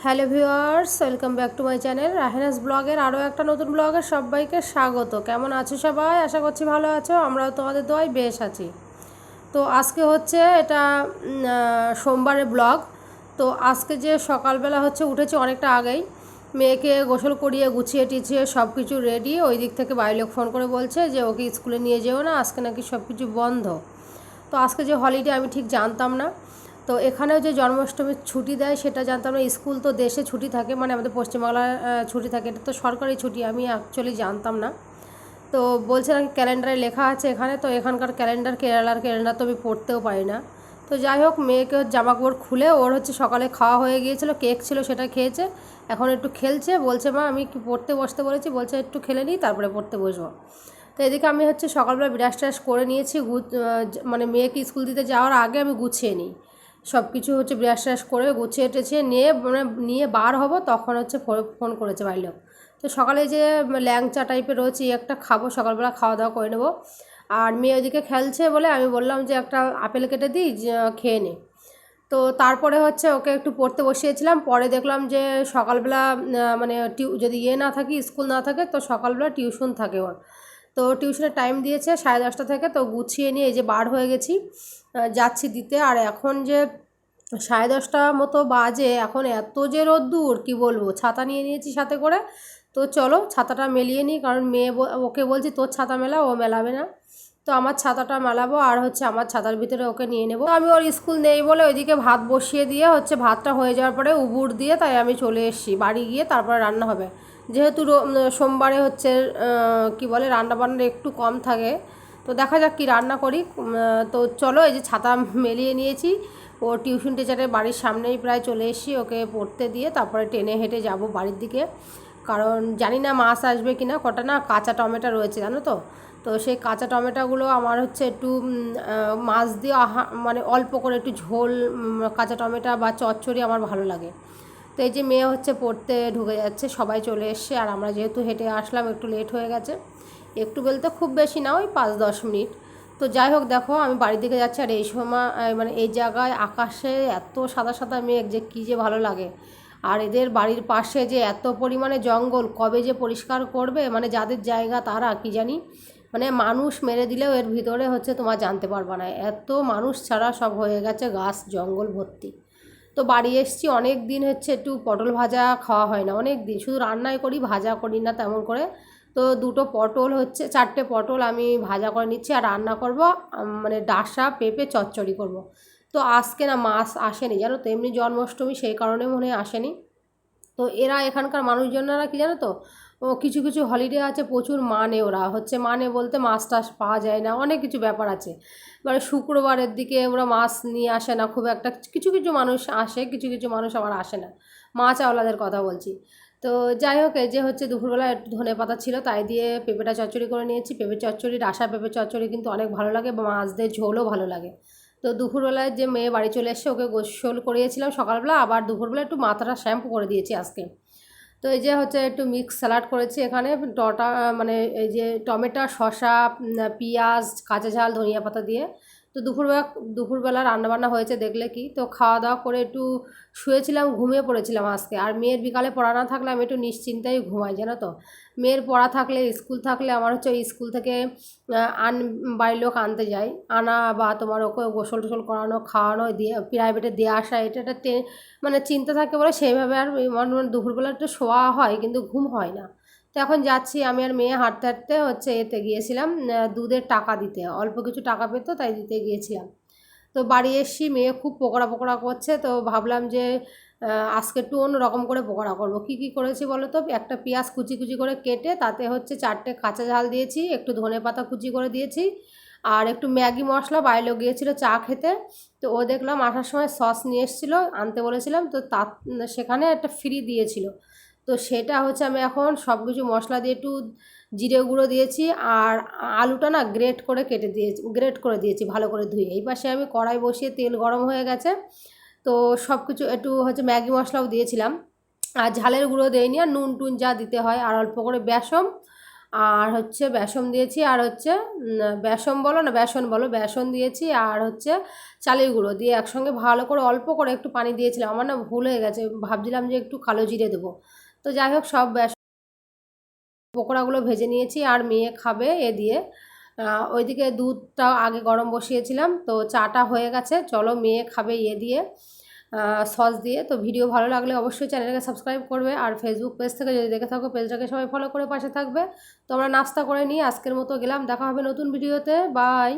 Hello viewers, welcome back to my channel রাহেনাস ব্লগের আরও একটা নতুন ব্লগে সবাইকে স্বাগত। কেমন আছো সবাই? আশা করছি ভালো আছো। আমরাও তোমাদের দোয়ায় বেশ আছি। তো আজকে হচ্ছে এটা সোমবারের ব্লগ। তো আজকে যে সকালবেলা হচ্ছে উঠেছি অনেকটা আগেই, মেয়েকে গোসল করিয়ে গুছিয়ে টিছিয়ে সব কিছু রেডি। ওই দিক থেকে বাড়ির লোক ফোন করে বলছে যে ওকে স্কুলে নিয়ে যেও না, আজকে নাকি সব কিছু বন্ধ। তো আজকে যে হলিডে আমি ঠিক জানতাম না। তো এখানেও যে জন্মাষ্টমীর ছুটি দেয় সেটা জানতাম না। স্কুল তো দেশে ছুটি থাকে, মানে আমাদের পশ্চিমবাংলায় ছুটি থাকে, এটা তো সরকারি ছুটি, আমি অ্যাকচুয়ালি জানতাম না। তো বলছে নাকি ক্যালেন্ডারে লেখা আছে এখানে, তো এখানকার ক্যালেন্ডার কেরালার ক্যালেন্ডার তো আমি পড়তেও পারি না। তো যাই হোক, মেয়েকে জামা কাপড় খুলে ওর হচ্ছে সকালে খাওয়া হয়ে গিয়েছিলো, কেক ছিল সেটা খেয়েছে। এখন একটু খেলছে, বলছে মা আমি কি পড়তে বসতে বলেছি, বলছে একটু খেলে নিই তারপরে পড়তে বসবো। তো এদিকে আমি হচ্ছে সকালবেলা ব্রাশ ট্রাশ করে নিয়েছি, মানে মেয়েকে স্কুল দিতে যাওয়ার আগে আমি গুছিয়ে নিই সব কিছু, হচ্ছে ব্রাশ ট্রাশ করে গুছিয়ে টেছিয়ে নিয়ে মানে নিয়ে বার হব, তখন হচ্ছে ফোন করেছে বাড়ির লোক। তো সকালে যে ল্যাংচা টাইপের রয়েছে একটা খাবো, সকালবেলা খাওয়া দাওয়া করে নেবো। আর মেয়ে ওদিকে খেলছে বলে আমি বললাম যে একটা আপেল কেটে দিই, খেয়ে নে। তো তারপরে হচ্ছে ওকে একটু পড়তে বসিয়েছিলাম। পরে দেখলাম যে সকালবেলা মানে যদি না থাকি, স্কুল না থাকে, তো সকালবেলা টিউশন থাকে ওর। তো টিউশনের টাইম দিয়েছে 10:30 থেকে, তো গুছিয়ে নিয়ে এই যে বার হয়ে গেছি, যাচ্ছি দিতে। আর এখন যে 10:30 মতো বাজে, এখন এত যে রোদ্দুর কি বলবো, ছাতা নিয়ে নিয়েছি সাথে করে। তো চলো ছাতাটা মেলিয়ে নিই, কারণ ওকে বলছি তোর ছাতা মেলা, ও মেলাবে না। তো আমার ছাতাটা মেলাবো, আর হচ্ছে আমার ছাতার ভিতরে ওকে নিয়ে নেবো। তো আমি ওর স্কুল নেই বলে ওইদিকে ভাত বসিয়ে দিয়ে হচ্ছে ভাতটা হয়ে যাওয়ার পরে উবুর দিয়ে তাই আমি চলে এসেছি বাড়ি, গিয়ে তারপরে রান্না হবে। যেহেতু সোমবারে হচ্ছে কি বলে রান্নাবান্না একটু কম থাকে, তো দেখা যাক কি রান্না করি। তো চলো, এই যে ছাতা মেলিয়ে নিয়েছি। ও টিউশন টিচারের বাড়ির সামনেই প্রায় চলে এসেছি, ওকে পড়তে দিয়ে তারপরে টেনে হেঁটে যাব বাড়ির দিকে। কারণ জানি না মাছ আসবে কি না, কটা না কাঁচা টমেটো রয়েছে জানো তো। তো সেই কাঁচা টমেটোগুলো আমার হচ্ছে একটু মাছ দিয়ে মানে অল্প করে একটু ঝোল, কাঁচা টমেটো বা চচ্চড়ি আমার ভালো লাগে। তো এই যে মেয়ে হচ্ছে পড়তে ঢুকে যাচ্ছে, সবাই চলে এসছে, আর আমরা যেহেতু হেঁটে আসলাম একটু লেট হয়ে গেছে। একটু বলতে খুব বেশি না, ওই 5-10 মিনিট। তো যাই হোক, দেখো আমি বাড়ির দিকে যাচ্ছি, আর এই সময় মানে এই জায়গায় আকাশে এত সাদা সাদা মেঘ যে কী যে ভালো লাগে। আর এদের বাড়ির পাশে যে এত পরিমাণে জঙ্গল, কবে যে পরিষ্কার করবে, মানে যাদের জায়গা তারা কি জানি, মানে মানুষ মেরে দিলেও এর ভিতরে হচ্ছে তোমার জানতে পারবা না, এত মানুষ ছাড়া সব হয়ে গেছে, গাছ জঙ্গল ভর্তি। তো বাড়ি এসছি, অনেক দিন হচ্ছে একটু পটল ভাজা খাওয়া হয় না, অনেক দিন শুধু রান্নাই করি, ভাজা করি না তেমন করে। তো দুটো পটল হচ্ছে 4টে পটল আমি ভাজা করে নিচ্ছি, আর রান্না করব মানে ডাঁশা পেঁপে চচ্চড়ি করব। তো আজকে না মাছ আসেনি জানো তো, এমনি জন্মাষ্টমী সেই কারণে মনে হয় আসেনি। তো এরা এখানকার মানুষজনেরা কি জানো তো, ও কিছু কিছু হলিডে আছে প্রচুর মানে, ওরা হচ্ছে মানে বলতে মাছ টাছ পাওয়া যায় না, অনেক কিছু ব্যাপার আছে। মানে শুক্রবারের দিকে ওরা মাছ নিয়ে আসে না খুব একটা, কিছু কিছু মানুষ আসে, কিছু কিছু মানুষ আবার আসে না, মাছ আওলাদের কথা বলছি। তো যাই হোক, এই যে হচ্ছে দুপুরবেলা একটু ধনেপাতা ছিল, তাই দিয়ে পেঁপেটা চচ্চড়ি করে নিয়েছি। পেঁপে চচ্চড়ি, ডাঁশা পেঁপে চচ্চড়ি কিন্তু অনেক ভালো লাগে, বা মাছ দিয়ে ঝোলও ভালো লাগে। তো দুপুরবেলায় যে মেয়ে বাড়ি চলে এসছে, ওকে গোসল করিয়েছিলাম সকালবেলা, আবার দুপুরবেলা একটু মাথাটা শ্যাম্পু করে দিয়েছি আজকে। তো এই যে হচ্ছে একটু মিক্স স্যালাড করেছি এখানে, মানে এই যে টমেটো, শসা, পেঁয়াজ, কাঁচা ঝাল, ধনিয়া পাতা দিয়ে। তো দুপুরবেলা রান্নাবান্না হয়েছে দেখলে কি, তো খাওয়া দাওয়া করে একটু শুয়েছিলাম, ঘুমিয়ে পড়েছিলাম আজকে। আর মেয়ের বিকালে পড়া না থাকলে আমি একটু নিশ্চিন্তায় ঘুমাই জানো তো। মেয়ের পড়া থাকলে, স্কুল থাকলে আমার হচ্ছে ওই স্কুল থেকে বাড়ির লোক আনতে যায়, আনা বা তোমার ওকে গোসল টোসল করানো, খাওয়ানো, দিয়ে প্রাইভেটে দিয়ে আসা, এটা একটা মানে চিন্তা থাকে বলে সেইভাবে আর দুপুরবেলা একটু শোয়া হয় কিন্তু ঘুম হয় না। তো এখন যাচ্ছি আমি আর মেয়ে হাঁটতে হাঁটতে হচ্ছে এতে গিয়েছিলাম, দুধের টাকা দিতে, অল্প কিছু টাকা পেতো তাই দিতে গিয়েছিলাম। তো বাড়ি এসছি, মেয়ে খুব পকোড়া পকোড়া করছে, তো ভাবলাম যে আজকে একটু অন্যরকম করে পকোড়া করবো। কী কী করেছি বলো তো, একটা পেঁয়াজ কুচি কুচি করে কেটে তাতে হচ্ছে 4টে কাঁচা ঝাল দিয়েছি, একটু ধনেপাতা কুচি করে দিয়েছি, আর একটু ম্যাগি মশলা, বাইরে গিয়েছিলো চা খেতে। তো ও দেখলাম আসার সময় সস নিয়ে এসেছিলো, আনতে বলেছিলাম, তো তার সেখানে একটা ফ্রি দিয়েছিল। তো সেটা হচ্ছে আমি এখন সব কিছু মশলা দিয়ে একটু জিরে গুঁড়ো দিয়েছি, আর আলুটা না গ্রেট করে দিয়েছি ভালো করে ধুয়ে। এই পাশে আমি কড়াই বসিয়ে তেল গরম হয়ে গেছে, তো সব কিছু একটু হচ্ছে ম্যাগি মশলাও দিয়েছিলাম, আর ঝালের গুঁড়ো দেয়নি, আর নুন টুন যা দিতে হয়, আর অল্প করে বেসন, আর হচ্ছে বেসন দিয়েছি, আর হচ্ছে বেসন বলো না বেসন বলো, বেসন দিয়েছি, আর হচ্ছে চালের গুঁড়ো দিয়ে একসঙ্গে ভালো করে অল্প করে একটু পানি দিয়েছিলাম। আমার না ভুল হয়ে গেছে, ভাবছিলাম যে একটু কালো জিরে দেবো। তো যাই হোক, সব পকোড়াগুলো ভেজে নিয়েছি, আর মেয়ে খাবে এ দিয়ে। ওইদিকে দুধটা আগে গরম বসিয়েছিলাম, তো চাটা হয়ে গেছে, চলো মেয়ে খাবে ইয়ে দিয়ে, সস দিয়ে। তো ভিডিও ভালো লাগলে অবশ্যই চ্যানেলকে সাবস্ক্রাইব করবে, আর ফেসবুক পেজ থেকে যদি দেখে থাকো পেজটাকে সবাই ফলো করে পাশে থাকবে। তো আমরা নাস্তা করে নিই, আজকের মতো গেলাম, দেখা হবে নতুন ভিডিওতে, বাই।